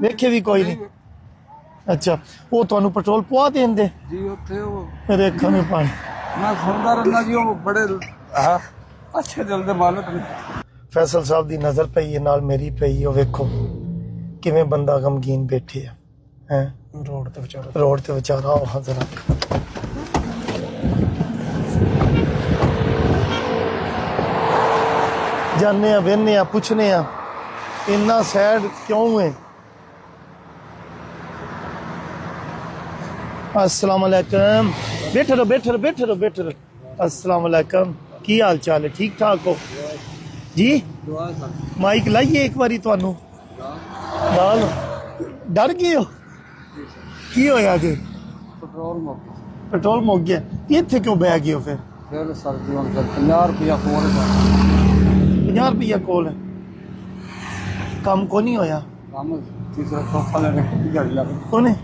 ਵੇਖੇ ਵੀ ਕੋਈ ਨਹੀਂ। ਅੱਛਾ, ਉਹ ਤੁਹਾਨੂੰ ਪੈਟਰੋਲ ਪਵਾ ਦੇਂਦੇ ਜੀ ਉੱਥੇ ਉਹ ਮੇਰੇ ਅੱਖਾਂ ਨੂੰ ਪਾਣੀ। ਮੈਂ ਸੁਣਦਾ ਰਹਿੰਦਾ ਜੀ, ਉਹ ਬੜੇ ਅੱਛੇ ਦਿਲ ਦੇ ਮਾਲਕ ਨੇ। ਫੈਸਲ ਸਾਹਿਬ ਦੀ ਨਜ਼ਰ ਪਈ ਹੈ, ਨਾਲ ਮੇਰੀ ਪਈ। ਉਹ ਵੇਖੋ ਕਿਵੇਂ ਬੰਦਾ ਗਮਗੀਨ ਬੈਠੇ ਆ ਹੈ ਰੋਡ ਤੇ ਵਿਚਾਰਾ। ਉਹ ਜ਼ਰਾ ਜਾਣੇ ਆ, ਵੇਖਨੇ ਆ, ਪੁੱਛਨੇ ਆ ਇੰਨਾ ਸੈਡ ਕਿਉਂ ਹੈ। अस्सलाम वालेकुम। बैठे रहो। अस्सलाम वालेकुम। की हाल चाल है? ठीक ठाक हो जी? माइक लाइए एक बारी ਤੁਹਾਨੂੰ ਨਾਲ ਡਰ ਗਏ ਹੋ? ਕੀ ਹੋਇਆ ਜੀ? ਪੈਟਰੋਲ ਮੁੱਕ ਗਿਆ। ਇੱਥੇ ਕਿਉਂ ਬਹਿ ਗਏ ਹੋ ਫਿਰ ਸਰ ਜੀ ਹੁਣ 50 ਰੁਪਇਆ ਕੋਲ ਹੈ। 50 ਰੁਪਇਆ ਕੋਲ ਹੈ। ਕੰਮ ਕੋ ਨਹੀਂ ਹੋਇਆ? ਕੰਮ ਤੀਸਰਾ ਚੌਥਾ ਲੈ ਕੇ ਦਿਹਾੜੀ ਲਾ ਕੇ ਕੋਨੇ।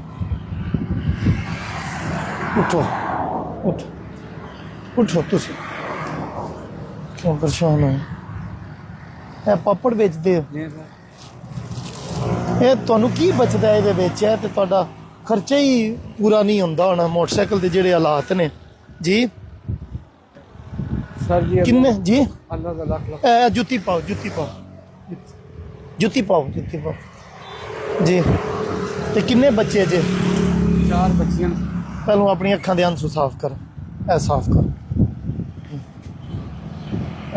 ਉਠੋ ਤੁਸੀਂ ਕਿਉਂ ਪਰੇਸ਼ਾਨ ਹੋ? ਇਹ ਪਾਪੜ ਵੇਚਦੇ ਹੋ? ਇਹ ਤੁਹਾਨੂੰ ਕੀ ਬਚਦਾ ਇਹਦੇ ਵਿੱਚ? ਹੈ ਤੇ ਤੁਹਾਡਾ ਖਰਚਾ ਹੀ ਪੂਰਾ ਨਹੀਂ ਹੁੰਦਾ ਹੋਣਾ ਮੋਟਰਸਾਈਕਲ ਦੇ ਜਿਹੜੇ ਹਾਲਾਤ ਨੇ ਜੀ। ਸਰ ਜੀ ਕਿੰਨੇ ਜੀ? ਅੱਲਾ ਦਾ ਲੱਖ ਇਹ ਜੁੱਤੀ ਪਾਓ ਜੀ। ਤੇ ਕਿੰਨੇ ਬੱਚੇ ਜੇ? 4 ਬੱਚੀਆਂ। ਪਹਿਲਾਂ ਆਪਣੀ ਅੱਖਾਂ ਦੇ ਅੰਸੂ ਸਾਫ਼ ਕਰ। ਇਹ ਸਾਫ਼ ਕਰ।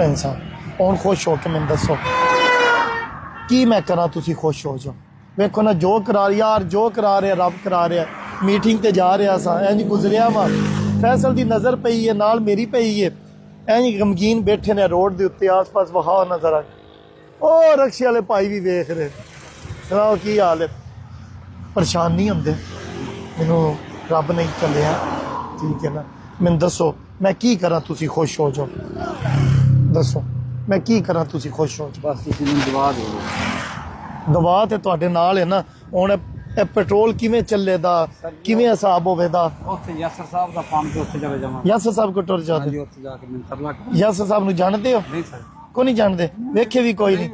ਇਨਸਾਨ ਹੁਣ ਖੁਸ਼ ਹੋ ਕੇ ਮੈਨੂੰ ਦੱਸੋ ਕੀ ਮੈਂ ਕਰਾਂ? ਤੁਸੀਂ ਖੁਸ਼ ਹੋ ਜਾਓ। ਵੇਖੋ ਨਾ, ਜੋ ਕਰਾ ਰਿਹਾ ਰੱਬ ਕਰਾ ਰਿਹਾ। ਮੀਟਿੰਗ ਤੇ ਜਾ ਰਿਹਾ ਸਾਂ, ਇੰਝ ਗੁਜ਼ਰਿਆ ਵਾ, ਫੈਸਲ ਦੀ ਨਜ਼ਰ ਪਈ ਹੈ, ਨਾਲ ਮੇਰੀ ਪਈ ਹੈ। ਇੰਝ ਗਮਗੀਨ ਬੈਠੇ ਨੇ ਰੋਡ ਦੇ ਉੱਤੇ, ਆਸ-ਪਾਸ ਵਹਾ ਨਜ਼ਰ ਆ। ਉਹ ਰਕਸ਼ੇ ਵਾਲੇ ਭਾਈ ਵੀ ਵੇਖ ਰਹੇ। ਸੁਣਾਓ ਕੀ ਹਾਲ ਹੈ? ਪਰੇਸ਼ਾਨ ਨਹੀਂ ਹੁੰਦੇ? ਮੈਨੂੰ ਰੱਬ ਨਹੀਂ ਚੱਲਿਆ, ਠੀਕ ਹੈ ਨਾ? ਮੈਨੂੰ ਦੱਸੋ ਮੈਂ ਕੀ ਕਰਾਂ ਤੁਸੀਂ ਖੁਸ਼ ਹੋ ਜਾਓ? ਦੱਸੋ ਮੈਂ ਕੀ ਕਰਾਂ ਤੁਸੀਂ ਖੁਸ਼ ਹੋ ਜਾਓ? ਬਸ ਤੁਸੀਂ ਮੈਨੂੰ ਦਵਾ ਦਿਓ। ਦਵਾ ਤੇ ਤੁਹਾਡੇ ਨਾਲ ਹੈ ਨਾ। ਹੁਣ ਇਹ ਪੈਟਰੋਲ ਕਿਵੇਂ ਚੱਲੇਦਾ, ਕਿਵੇਂ ਹਿਸਾਬ ਹੋਵੇਦਾ? ਉੱਥੇ ਯਾਸਰ ਸਾਹਿਬ ਦਾ ਪੰਪ ਤੇ ਉੱਥੇ ਚਲੇ ਜਾਵਾਂ। ਯਾਸਰ ਸਾਹਿਬ ਕੋ ਟੁਰ ਜਾਂਦੇ? ਹਾਂਜੀ, ਉੱਥੇ ਜਾ ਕੇ ਮੈਂ ਤਰਲਾ ਯਾਸਰ ਸਾਹਿਬ ਨੂੰ ਜਾਣਦੇ ਹੋ? ਨਹੀਂ ਸਰ। ਕੋ ਨਹੀਂ ਜਾਣਦੇ? ਵੇਖੇ ਵੀ ਕੋਈ ਨਹੀਂ।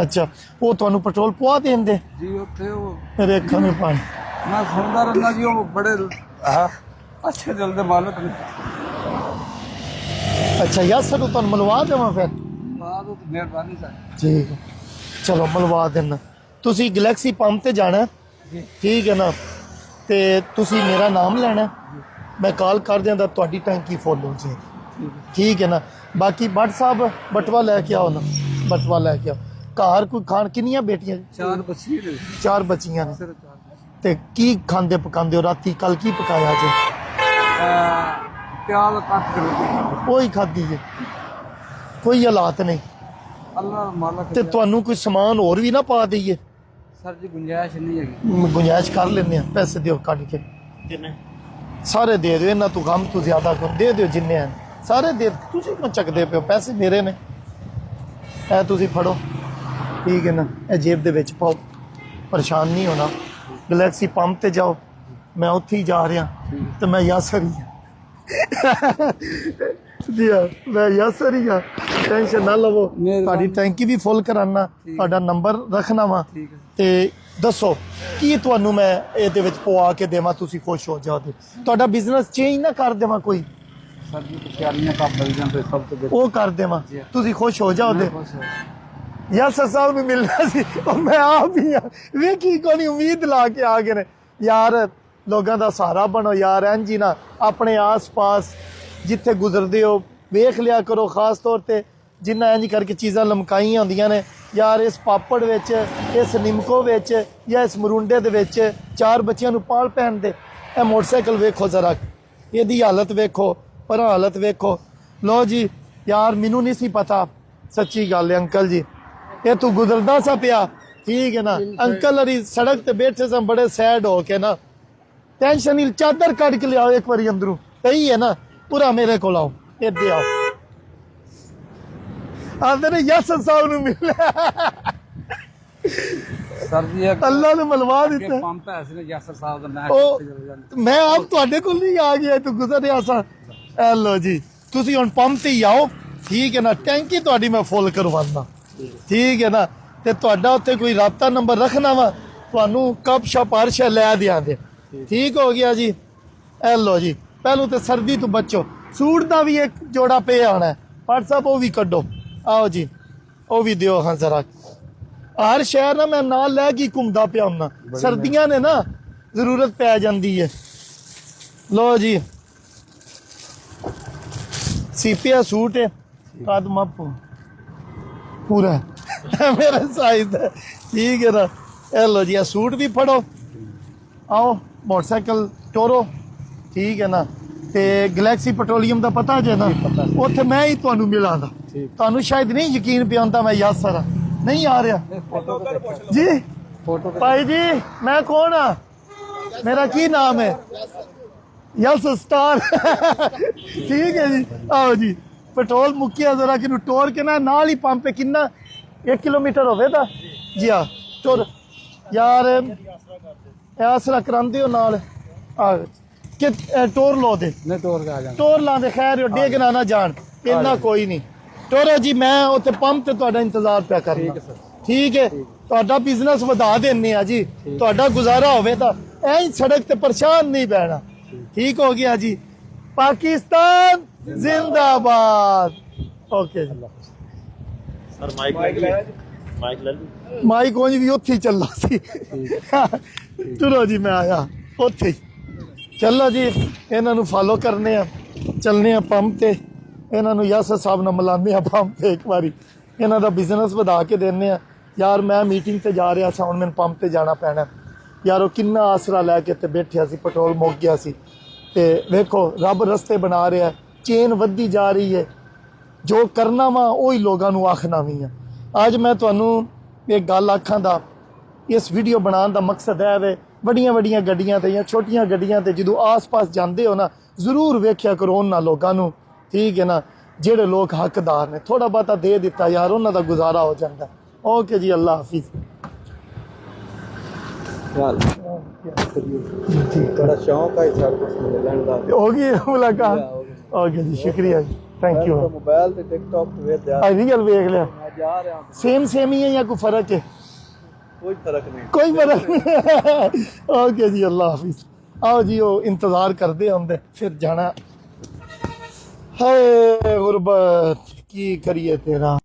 ਅੱਛਾ, ਉਹ ਤੁਹਾਨੂੰ ਪੈਟਰੋਲ ਪਵਾ ਦੇਂਦੇ ਜੀ ਉੱਥੇ ਉਹ ਮੇਰੇ ਅੱਖਾਂ ਨੂੰ ਪਾਣੀ। ਮੈਂ ਸੁਣਦਾ ਰਹਿੰਦਾ ਜੀ, ਉਹ ਬੜੇ ਅੱਛੇ ਦਿਲ ਦੇ ਮਾਲਕ ਨੇ। ਅੱਛਾ, ਯਾਸਰ ਨੂੰ ਤੁਹਾਨੂੰ ਮਿਲਵਾ ਦੇਵਾਂ ਫਿਰ? ਬਾਅਦ ਉਹ ਮਿਹਰਬਾਨੀ ਸਰ। ਠੀਕ ਹੈ, ਚਲੋ ਮਿਲਵਾ ਦੇਣਾ। ਤੁਸੀਂ ਗਲੈਕਸੀ ਪੰਪ ਤੇ ਜਾਣਾ, ਠੀਕ ਹੈ ਨਾ? ਤੇ ਤੁਸੀਂ ਮੇਰਾ ਨਾਮ ਲੈਣਾ, ਮੈਂ ਕਾਲ ਕਰ ਦਿਆਂਗਾ, ਤੁਹਾਡੀ ਟੈਂਕੀ ਫੁੱਲ ਹੋ ਜਾਏਗੀ, ਠੀਕ ਹੈ ਨਾ? ਬਾਕੀ ਬੱਟ ਸਾਹਿਬ ਬਟਵਾ ਲੈ ਕੇ ਆਓ ਨਾ, ਬਟਵਾ ਲੈ ਕੇ ਆਓ। ਘਰ ਕੋਈ ਖਾਣ ਕਿੰਨੀਆਂ ਬੇਟੀਆਂ? 4 ਬੱਚੀਆਂ ਨੇ। 4 ਬੱਚੀਆਂ ਨੇ। ਤੇ ਕੀ ਖਾਂਦੇ ਪਕਾਉਂਦੇ ਹੋ? ਰਾਤੀ ਕੱਲ ਕੀ ਪਕਾਇਆ ਜੇ? ਪਿਆਲ ਕੱਟ ਕੇ ਉਹੀ ਖਾਧੀ ਜੇ? ਕੋਈ ਹਾਲਾਤ ਨਹੀਂ? ਅੱਲਾ ਮਾਲਕ। ਤੇ ਤੁਹਾਨੂੰ ਕੋਈ ਸਮਾਨ ਹੋਰ ਵੀ ਨਾ ਪਾ ਦਈਏ? ਸਰ ਜੀ ਗੁੰਜਾਇਸ਼ ਨਹੀਂ ਹੈਗੀ। ਗੁੰਜਾਇਸ਼ ਕਰ ਲੈਂਦੇ ਆ। ਪੈਸੇ ਦਿਓ ਕੱਢ ਕੇ। ਕਿੰਨੇ? ਸਾਰੇ ਦੇ ਦਿਓ। ਇਹਨਾਂ ਤੋਂ ਕੰਮ ਤੋਂ ਜ਼ਿਆਦਾ ਦੇ ਦਿਓ ਜਿੰਨੇ ਹਨ ਸਾਰੇ ਦੇ। ਤੁਸੀਂ ਕਿਉਂ ਚੱਕਦੇ ਪਿਓ? ਪੈਸੇ ਮੇਰੇ ਨੇ। ਇਹ ਤੁਸੀਂ ਫੜੋ, ਠੀਕ ਹੈ ਨਾ? ਇਹ ਜੇਬ ਦੇ ਵਿੱਚ ਪਾਓ, ਪਰੇਸ਼ਾਨ ਨਹੀਂ ਹੋਣਾ। ਗਲੈਕਸੀ ਪੰਪ ਤੇ ਜਾਓ, ਮੈਂ ਉੱਥੇ ਹੀ ਜਾ ਰਿਹਾ ਤੇ ਮੈਂ ਯਾਸਰ ਹੀ ਹਾਂ ਜੀ। ਮੈਂ ਯਾਸਰ ਹੀ ਹਾਂ, ਟੈਨਸ਼ਨ ਨਾ ਲਵੋ। ਤੁਹਾਡੀ ਟੈਂਕੀ ਵੀ ਫੁੱਲ ਕਰਾਨਾ, ਤੁਹਾਡਾ ਨੰਬਰ ਰੱਖਣਾ ਵਾ। ਤੇ ਦੱਸੋ ਕੀ ਤੁਹਾਨੂੰ ਮੈਂ ਇਹਦੇ ਵਿੱਚ ਪਵਾ ਕੇ ਦੇਵਾਂ? ਤੁਸੀਂ ਖੁਸ਼ ਹੋ ਜਾਓਗੇ? ਤੁਹਾਡਾ ਬਿਜ਼ਨਸ ਚੇਂਜ ਨਾ ਕਰ ਦੇਵਾਂ ਕੋਈ? ਸਰ ਜੀ ਤਿਆਰੀਆਂ ਕੰਮ ਮਿਲ ਜਾਂਦੇ ਸਭ ਤੋਂ ਉਹ ਕਰ ਦੇਵਾਂ, ਤੁਸੀਂ ਖੁਸ਼ ਹੋ ਜਾਓਗੇ? ਯਾਸਰ ਸਾਹਿਬ ਨੂੰ ਮਿਲਣਾ ਸੀ, ਉਹ ਮੈਂ ਆਪ ਹੀ ਆ। ਵੇਖੀ ਕੋਈ ਉਮੀਦ ਲਾ ਕੇ ਆ ਗਏ ਨੇ ਯਾਰ। ਲੋਕਾਂ ਦਾ ਸਹਾਰਾ ਬਣੋ ਯਾਰ। ਇੰਝ ਹੀ ਨਾ ਆਪਣੇ ਆਸ-ਪਾਸ ਜਿੱਥੇ ਗੁਜ਼ਰਦੇ ਹੋ ਵੇਖ ਲਿਆ ਕਰੋ, ਖਾਸ ਤੌਰ ਤੇ ਜਿੰਨਾ ਇੰਝ ਕਰਕੇ ਚੀਜ਼ਾਂ ਲਮਕਾਈਆਂ ਹੁੰਦੀਆਂ ਨੇ ਯਾਰ। ਇਸ ਪਾਪੜ ਵਿੱਚ, ਇਸ ਨਿੰਮਕੋ ਵਿੱਚ ਜਾਂ ਇਸ ਮਰੂੰਡੇ ਦੇ ਵਿੱਚ 4 ਬੱਚਿਆਂ ਨੂੰ ਪਾਲ ਪੈਣ ਦੇ। ਇਹ ਮੋਟਰਸਾਈਕਲ ਵੇਖੋ ਜ਼ਰਾ, ਇਹਦੀ ਹਾਲਤ ਵੇਖੋ, ਪਰ ਹਾਲਤ ਵੇਖੋ। ਲਓ ਜੀ ਯਾਰ, ਮੈਨੂੰ ਨਹੀਂ ਸੀ ਪਤਾ, ਸੱਚੀ ਗੱਲ ਹੈ ਅੰਕਲ ਜੀ। ਇਹ ਤੂੰ ਗੁਜ਼ਰਦਾ ਸਾ ਪਿਆ, ਠੀਕ ਹੈ ਨਾ? ਅੰਕਲ ਹਰੀ ਸੜਕ ਤੇ ਬੈਠੇ ਸਾਂ ਬੜੇ ਸੈਡ ਹੋ ਕੇ ਨਾ। ਟੈਨਸ਼ਨ ਨਹੀਂ, ਚਾਦਰ ਕੱਢ ਕੇ ਲਿਆਓ ਇੱਕ ਵਾਰੀ ਅੰਦਰੋਂ, ਸਹੀ ਹੈ ਨਾ? ਪੂਰਾ ਮੇਰੇ ਕੋਲ ਆਓ, ਇੱਥੇ ਆਓ। ਆਂਦੇ ਨੇ ਯਾਸਰ ਸਾਹਿਬ ਨੂੰ ਮਿਲਿਆ। ਸਰ ਜੀ ਅੱਲਾ ਨੇ ਮਿਲਵਾ ਦਿੱਤਾ। ਪੰਪ ਹੈ ਸੀ ਯਾਸਰ ਸਾਹਿਬ ਦਾ। ਮੈਂ ਆਪ ਤੁਹਾਡੇ ਕੋਲ ਨਹੀਂ ਆ ਗਿਆ, ਤੂੰ ਗੁਜ਼ਰ ਰਿਹਾ ਸਾਂ। ਐ ਲੋ ਜੀ, ਤੁਸੀਂ ਹੁਣ ਪੰਪ ਤੇ ਹੀ ਆਓ, ਠੀਕ ਹੈ ਨਾ? ਟੈਂਕੀ ਤੁਹਾਡੀ ਮੈਂ ਫੁੱਲ ਕਰਵਾਉਂਦਾ, ਠੀਕ ਹੈ ਨਾ? ਤੇ ਤੁਹਾਡਾ ਉੱਥੇ ਕੋਈ ਰਾਬਤਾ ਨੰਬਰ ਰੱਖਣਾ ਵਾ, ਤੁਹਾਨੂੰ ਕੱਪ ਸ਼ਪ ਹਰ ਸ਼ੈ ਲੈ ਦਿਆਂਗੇ ਠੀਕ ਹੋ ਗਿਆ ਜੀ ਇਹ ਲੋ ਜੀ ਪਹਿਲੋਂ ਤੇ ਸਰਦੀ ਤੋਂ ਬਚੋ ਸੂਟ ਦਾ ਵੀ ਇੱਕ ਜੋੜਾ ਪਿਆ ਹੋਣਾ ਹੈ WhatsApp ਉਹ ਵੀ ਕੱਢੋ ਆਓ ਜੀ ਉਹ ਵੀ ਦਿਓ ਹਾਂ ਜ਼ਰਾ ਹਰ ਸ਼ਹਿਰ ਨਾ ਮੈਂ ਨਾਲ ਲੈ ਕੇ ਘੁੰਮਦਾ ਪਿਆ ਹੁੰਨਾ ਸਰਦੀਆਂ ਨੇ ਨਾ ਜ਼ਰੂਰਤ ਪੈ ਜਾਂਦੀ ਹੈ ਲੋ ਜੀ सीपिया सूट है कद माप पूरा मेरे साइज है ठीक है ना ए लो जी सूट भी फड़ो आओ मोटरसाइकिल टोरो ठीक है ना ते गैलेक्सी पेट्रोलियम का पता जे ना उत्थे मैं ही तुहानू मिलांगा तुहानू शायद नहीं यकीन पे आंदा मैं यासर नहीं आ रहा जी भाई जी मैं कौन हाँ मेरा की नाम है यस स्टार ठीक है जी आओ जी पेट्रोल मुक्या जरा कि टोर के ना नाल ही पंप पे कितना 1 किलोमीटर होवे दा जी हाँ टोर यार आसरा करांदे हो नाल कि टोर लो दे नहीं टोर का आ जाना टोर लांदे खैर डेग ना जान इन्ना कोई नहीं टोरा जी मैं उत्थे पंप ते तुहाडा इंतजार पिया करना ठीक है तुहाडा बिजनेस वधा देने आ जी तुहाडा गुजारा होवे तां ऐ सड़क ते परेशान नहीं बैठना ठीक हो गया जी पाकिस्तान जिंदाबाद ओके सर माइक ले ली माइक ਉਂਝ ਵੀ ਉੱਥੇ ਹੀ ਚੱਲਾ ਸੀ ਚਲੋ ਜੀ ਮੈਂ ਆਇਆ ਉੱਥੇ ਹੀ ਚਲੋ ਜੀ ਇਹਨਾਂ ਨੂੰ ਫਾਲੋ ਕਰਨੇ ਆ ਚੱਲਨੇ ਆ ਪੰਪ ਤੇ ਇਹਨਾਂ ਨੂੰ ਯਾਸਰ ਸਾਹਿਬ ਨਾਲ ਮਿਲਾਉਂਦੇ ਆ ਪੰਪ ਤੇ ਇੱਕ ਵਾਰੀ ਇਹਨਾਂ ਦਾ ਬਿਜ਼ਨਸ ਵਧਾ ਕੇ ਦਿੰਨੇ ਆ ਯਾਰ ਮੈਂ ਮੀਟਿੰਗ ਤੇ ਜਾ ਰਿਹਾ ਸੀ ਹੁਣ ਮੈਨੂੰ ਪੰਪ ਤੇ ਜਾਣਾ ਪੈਣਾ ਯਾਰ ਉਹ ਕਿੰਨਾ ਆਸਰਾ ਲੈ ਕੇ ਤੇ ਬੈਠਿਆ ਸੀ ਪੈਟਰੋਲ ਮੁੱਕ ਗਿਆ ਸੀ ਤੇ ਵੇਖੋ ਰੱਬ ਰਸਤੇ ਬਣਾ ਰਿਹਾ ਚੇਨ ਵੱਧਦੀ ਜਾ ਰਹੀ ਹੈ ਜੋ ਕਰਨਾ ਵਾ ਉਹੀ ਲੋਕਾਂ ਨੂੰ ਆਖਣਾ ਵੀ ਆ ਅੱਜ ਮੈਂ ਤੁਹਾਨੂੰ ਇੱਕ ਗੱਲ ਆਖਾਂ ਦਾ ਇਸ ਵੀਡੀਓ ਬਣਾਉਣ ਦਾ ਮਕਸਦ ਹੈ ਵੇ ਵੱਡੀਆਂ ਵੱਡੀਆਂ ਗੱਡੀਆਂ ਤੇ ਜਾਂ ਛੋਟੀਆਂ ਗੱਡੀਆਂ ਤੇ ਜਦੋਂ ਆਸ-ਪਾਸ ਜਾਂਦੇ ਹੋ ਨਾ ਜ਼ਰੂਰ ਵੇਖਿਆ ਕਰੋ ਉਹਨਾਂ ਲੋਕਾਂ ਨੂੰ ਠੀਕ ਹੈ ਨਾ ਜਿਹੜੇ ਲੋਕ ਹੱਕਦਾਰ ਨੇ ਥੋੜਾ ਬਹੁਤਾ ਦੇ ਦਿੱਤਾ ਯਾਰ ਉਹਨਾਂ ਦਾ ਗੁਜ਼ਾਰਾ ਹੋ ਜਾਂਦਾ ओके जी अल्लाह हाफिज बड़ा शौक है सर कुछ मिलन दा होगी मुलाकात ओके जी शुक्रिया जी थैंक यू मोबाइल ते टिकटॉक ते वे जा आई रियल देख लिया मैं जा रहा हूं सेम ही है या कोई फर्क है कोई फर्क नहीं ओके जी अल्लाह हाफिज आओ जी वो इंतजार करते होंगे फिर जाना है गुरबत की करिए तेरा